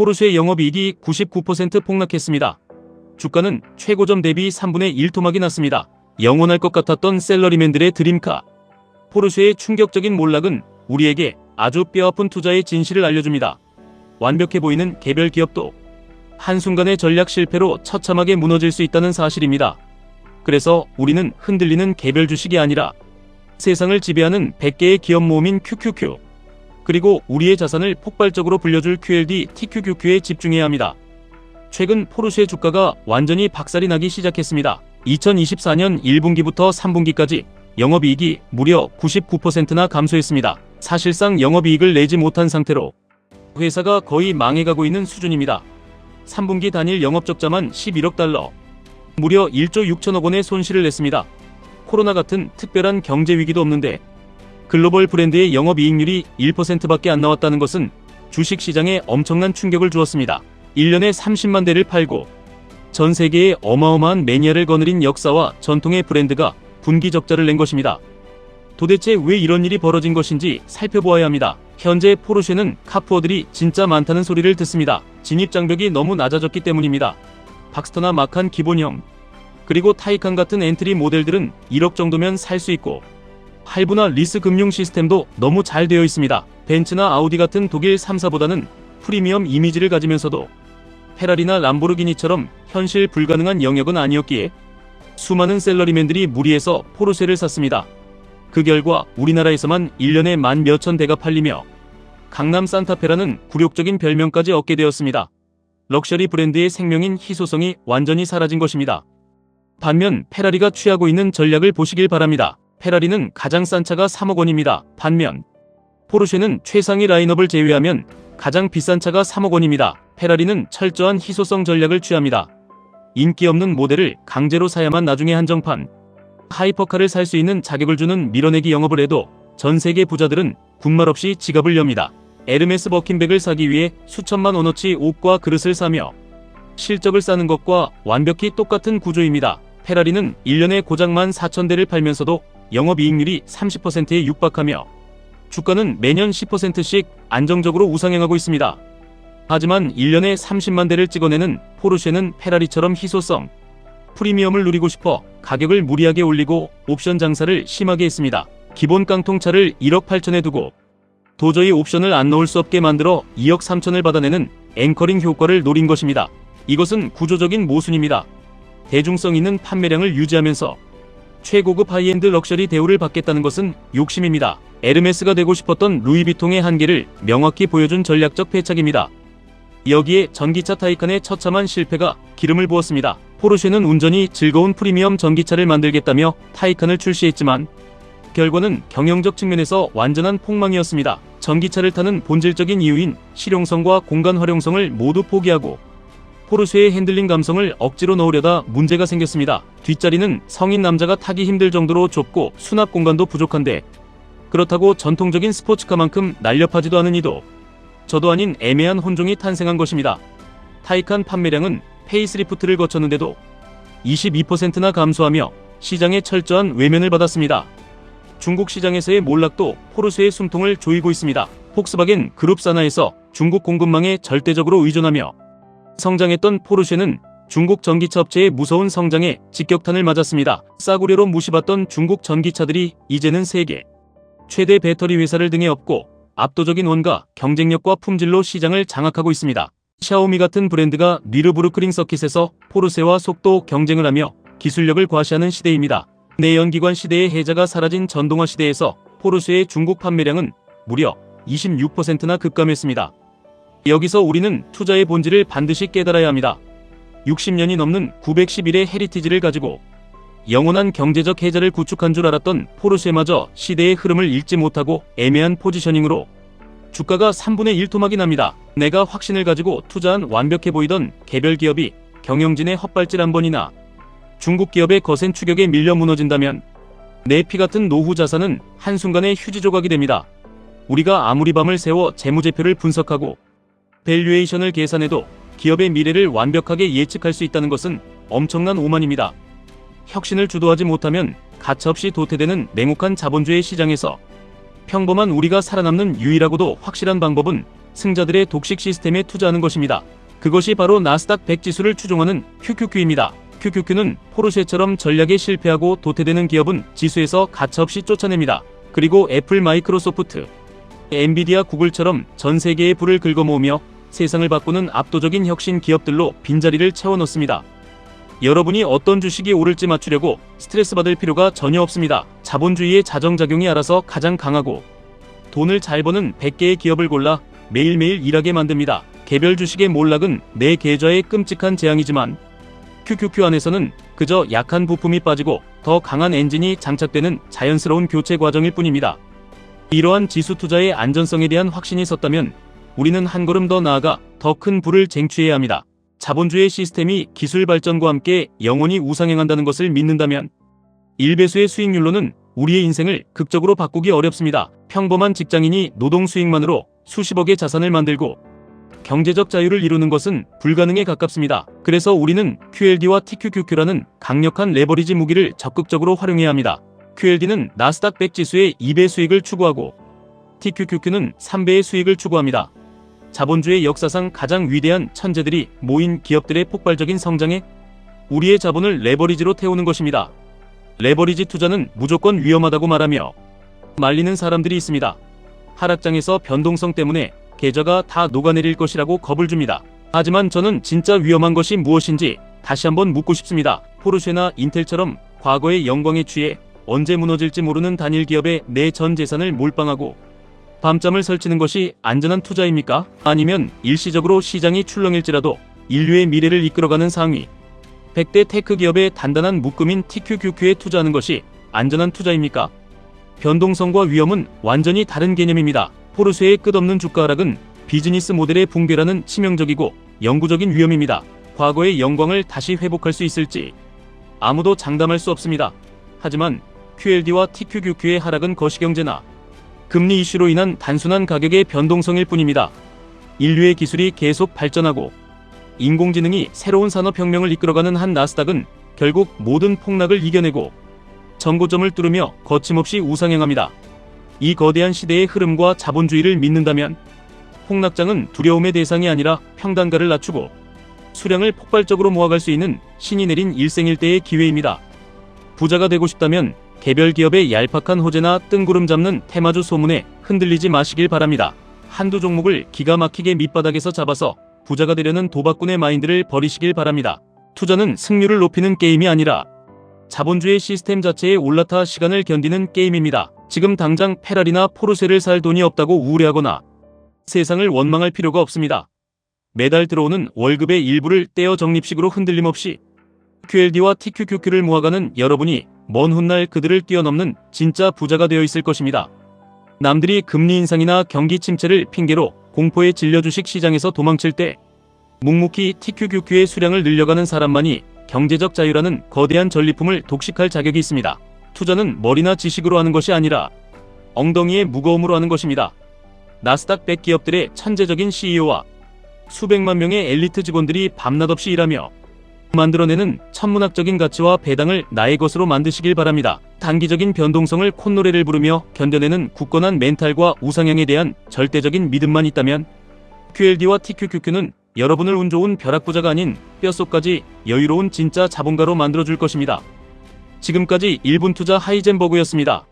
포르쉐 영업이익이 99% 폭락했습니다. 주가는 최고점 대비 3분의 1 토막이 났습니다. 영원할 것 같았던 셀러리맨들의 드림카. 포르쉐의 충격적인 몰락은 우리에게 아주 뼈아픈 투자의 진실을 알려줍니다. 완벽해 보이는 개별 기업도 한순간의 전략 실패로 처참하게 무너질 수 있다는 사실입니다. 그래서 우리는 흔들리는 개별 주식이 아니라 세상을 지배하는 100개의 기업 모음인 QQQ, 그리고 우리의 자산을 폭발적으로 불려줄 QLD, TQQQ에 집중해야 합니다. 최근 포르쉐 주가가 완전히 박살이 나기 시작했습니다. 2024년 1분기부터 3분기까지 영업이익이 무려 99%나 감소했습니다. 사실상 영업이익을 내지 못한 상태로 회사가 거의 망해가고 있는 수준입니다. 3분기 단일 영업적자만 11억 달러, 무려 1조 6천억 원의 손실을 냈습니다. 코로나 같은 특별한 경제 위기도 없는데 글로벌 브랜드의 영업이익률이 1%밖에 안 나왔다는 것은 주식시장에 엄청난 충격을 주었습니다. 1년에 30만 대를 팔고 전 세계에 어마어마한 매니아를 거느린 역사와 전통의 브랜드가 분기 적자를 낸 것입니다. 도대체 왜 이런 일이 벌어진 것인지 살펴보아야 합니다. 현재 포르쉐는 카푸어들이 진짜 많다는 소리를 듣습니다. 진입장벽이 너무 낮아졌기 때문입니다. 박스터나 마칸 기본형, 그리고 타이칸 같은 엔트리 모델들은 1억 정도면 살 수 있고 할부나 리스 금융 시스템도 너무 잘 되어 있습니다. 벤츠나 아우디 같은 독일 3사보다는 프리미엄 이미지를 가지면서도 페라리나 람보르기니처럼 현실 불가능한 영역은 아니었기에 수많은 셀러리맨들이 무리해서 포르쉐를 샀습니다. 그 결과 우리나라에서만 1년에 만 몇천 대가 팔리며 강남 산타페라는 굴욕적인 별명까지 얻게 되었습니다. 럭셔리 브랜드의 생명인 희소성이 완전히 사라진 것입니다. 반면 페라리가 취하고 있는 전략을 보시길 바랍니다. 페라리는 가장 싼 차가 3억 원입니다. 반면 포르쉐는 최상위 라인업을 제외하면 가장 비싼 차가 3억 원입니다. 페라리는 철저한 희소성 전략을 취합니다. 인기 없는 모델을 강제로 사야만 나중에 한정판 하이퍼카를 살 수 있는 자격을 주는 밀어내기 영업을 해도 전 세계 부자들은 군말 없이 지갑을 엽니다. 에르메스 버킨백을 사기 위해 수천만 원어치 옷과 그릇을 사며 실적을 쌓는 것과 완벽히 똑같은 구조입니다. 페라리는 1년에 고작 14,000대를 팔면서도 영업이익률이 30%에 육박하며 주가는 매년 10%씩 안정적으로 우상향하고 있습니다. 하지만 1년에 30만 대를 찍어내는 포르쉐는 페라리처럼 희소성, 프리미엄을 누리고 싶어 가격을 무리하게 올리고 옵션 장사를 심하게 했습니다. 기본 깡통차를 1억 8천에 두고 도저히 옵션을 안 넣을 수 없게 만들어 2억 3천을 받아내는 앵커링 효과를 노린 것입니다. 이것은 구조적인 모순입니다. 대중성 있는 판매량을 유지하면서 최고급 하이엔드 럭셔리 대우를 받겠다는 것은 욕심입니다. 에르메스가 되고 싶었던 루이비통의 한계를 명확히 보여준 전략적 패착입니다. 여기에 전기차 타이칸의 처참한 실패가 기름을 부었습니다. 포르쉐는 운전이 즐거운 프리미엄 전기차를 만들겠다며 타이칸을 출시했지만 결과는 경영적 측면에서 완전한 폭망이었습니다. 전기차를 타는 본질적인 이유인 실용성과 공간 활용성을 모두 포기하고 포르쉐의 핸들링 감성을 억지로 넣으려다 문제가 생겼습니다. 뒷자리는 성인 남자가 타기 힘들 정도로 좁고 수납 공간도 부족한데 그렇다고 전통적인 스포츠카만큼 날렵하지도 않은 이도 저도 아닌 애매한 혼종이 탄생한 것입니다. 타이칸 판매량은 페이스리프트를 거쳤는데도 22%나 감소하며 시장에 철저한 외면을 받았습니다. 중국 시장에서의 몰락도 포르쉐의 숨통을 조이고 있습니다. 폭스바겐 그룹 산하에서 중국 공급망에 절대적으로 의존하며 성장했던 포르쉐는 중국 전기차 업체의 무서운 성장에 직격탄을 맞았습니다. 싸구려로 무시받던 중국 전기차들이 이제는 세계 최대 배터리 회사를 등에 업고 압도적인 원가, 경쟁력과 품질로 시장을 장악하고 있습니다. 샤오미 같은 브랜드가 뉘르부르크링 서킷에서 포르쉐와 속도 경쟁을 하며 기술력을 과시하는 시대입니다. 내연기관 시대의 해자가 사라진 전동화 시대에서 포르쉐의 중국 판매량은 무려 26%나 급감했습니다. 여기서 우리는 투자의 본질을 반드시 깨달아야 합니다. 60년이 넘는 911의 헤리티지를 가지고 영원한 경제적 해자를 구축한 줄 알았던 포르쉐마저 시대의 흐름을 읽지 못하고 애매한 포지셔닝으로 주가가 3분의 1 토막이 납니다. 내가 확신을 가지고 투자한 완벽해 보이던 개별 기업이 경영진의 헛발질 한 번이나 중국 기업의 거센 추격에 밀려 무너진다면 내 피 같은 노후 자산은 한순간에 휴지 조각이 됩니다. 우리가 아무리 밤을 새워 재무제표를 분석하고 밸류에이션을 계산해도 기업의 미래를 완벽하게 예측할 수 있다는 것은 엄청난 오만입니다. 혁신을 주도하지 못하면 가차없이 도태되는 냉혹한 자본주의 시장에서 평범한 우리가 살아남는 유일하고도 확실한 방법은 승자들의 독식 시스템에 투자하는 것입니다. 그것이 바로 나스닥 100 지수를 추종하는 QQQ입니다. QQQ는 포르쉐처럼 전략에 실패하고 도태되는 기업은 지수에서 가차없이 쫓아냅니다. 그리고 애플, 마이크로소프트, 엔비디아, 구글처럼 전 세계의 부를 긁어모으며 세상을 바꾸는 압도적인 혁신 기업들로 빈자리를 채워 넣습니다. 여러분이 어떤 주식이 오를지 맞추려고 스트레스 받을 필요가 전혀 없습니다. 자본주의의 자정작용이 알아서 가장 강하고 돈을 잘 버는 100개의 기업을 골라 매일매일 일하게 만듭니다. 개별 주식의 몰락은 내 계좌에 끔찍한 재앙이지만 QQQ 안에서는 그저 약한 부품이 빠지고 더 강한 엔진이 장착되는 자연스러운 교체 과정일 뿐입니다. 이러한 지수 투자의 안전성에 대한 확신이 섰다면 우리는 한 걸음 더 나아가 더 큰 부를 쟁취해야 합니다. 자본주의 시스템이 기술 발전과 함께 영원히 우상향한다는 것을 믿는다면 1배수의 수익률로는 우리의 인생을 극적으로 바꾸기 어렵습니다. 평범한 직장인이 노동 수익만으로 수십억의 자산을 만들고 경제적 자유를 이루는 것은 불가능에 가깝습니다. 그래서 우리는 QLD와 TQQQ라는 강력한 레버리지 무기를 적극적으로 활용해야 합니다. QLD는 나스닥 100 지수의 2배 수익을 추구하고 TQQQ는 3배의 수익을 추구합니다. 자본주의 역사상 가장 위대한 천재들이 모인 기업들의 폭발적인 성장에 우리의 자본을 레버리지로 태우는 것입니다. 레버리지 투자는 무조건 위험하다고 말하며 말리는 사람들이 있습니다. 하락장에서 변동성 때문에 계좌가 다 녹아내릴 것이라고 겁을 줍니다. 하지만 저는 진짜 위험한 것이 무엇인지 다시 한번 묻고 싶습니다. 포르쉐나 인텔처럼 과거의 영광에 취해 언제 무너질지 모르는 단일 기업에 내 전 재산을 몰빵하고 밤잠을 설치는 것이 안전한 투자입니까? 아니면 일시적으로 시장이 출렁일지라도 인류의 미래를 이끌어가는 상위 100대 테크 기업의 단단한 묶음인 TQQQ에 투자하는 것이 안전한 투자입니까? 변동성과 위험은 완전히 다른 개념입니다. 포르쉐의 끝없는 주가 하락은 비즈니스 모델의 붕괴라는 치명적이고 영구적인 위험입니다. 과거의 영광을 다시 회복할 수 있을지 아무도 장담할 수 없습니다. 하지만 QLD와 TQQQ의 하락은 거시경제나 금리 이슈로 인한 단순한 가격의 변동성일 뿐입니다. 인류의 기술이 계속 발전하고 인공지능이 새로운 산업혁명을 이끌어가는 한 나스닥은 결국 모든 폭락을 이겨내고 정고점을 뚫으며 거침없이 우상향합니다. 이 거대한 시대의 흐름과 자본주의를 믿는다면 폭락장은 두려움의 대상이 아니라 평단가를 낮추고 수량을 폭발적으로 모아갈 수 있는 신이 내린 일생일대의 기회입니다. 부자가 되고 싶다면 개별 기업의 얄팍한 호재나 뜬구름 잡는 테마주 소문에 흔들리지 마시길 바랍니다. 한두 종목을 기가 막히게 밑바닥에서 잡아서 부자가 되려는 도박꾼의 마인드를 버리시길 바랍니다. 투자는 승률을 높이는 게임이 아니라 자본주의 시스템 자체에 올라타 시간을 견디는 게임입니다. 지금 당장 페라리나 포르쉐를 살 돈이 없다고 우울해하거나 세상을 원망할 필요가 없습니다. 매달 들어오는 월급의 일부를 떼어 적립식으로 흔들림 없이 QLD와 TQQQ를 모아가는 여러분이 먼 훗날 그들을 뛰어넘는 진짜 부자가 되어 있을 것입니다. 남들이 금리 인상이나 경기 침체를 핑계로 공포에 질려 주식 시장에서 도망칠 때 묵묵히 TQQQ의 수량을 늘려가는 사람만이 경제적 자유라는 거대한 전리품을 독식할 자격이 있습니다. 투자는 머리나 지식으로 하는 것이 아니라 엉덩이의 무거움으로 하는 것입니다. 나스닥 100 기업들의 천재적인 CEO와 수백만 명의 엘리트 직원들이 밤낮 없이 일하며 만들어내는 천문학적인 가치와 배당을 나의 것으로 만드시길 바랍니다. 단기적인 변동성을 콧노래를 부르며 견뎌내는 굳건한 멘탈과 우상향에 대한 절대적인 믿음만 있다면 QLD와 TQQQ는 여러분을 운 좋은 벼락부자가 아닌 뼛속까지 여유로운 진짜 자본가로 만들어줄 것입니다. 지금까지 1분 투자 하이젠버그였습니다.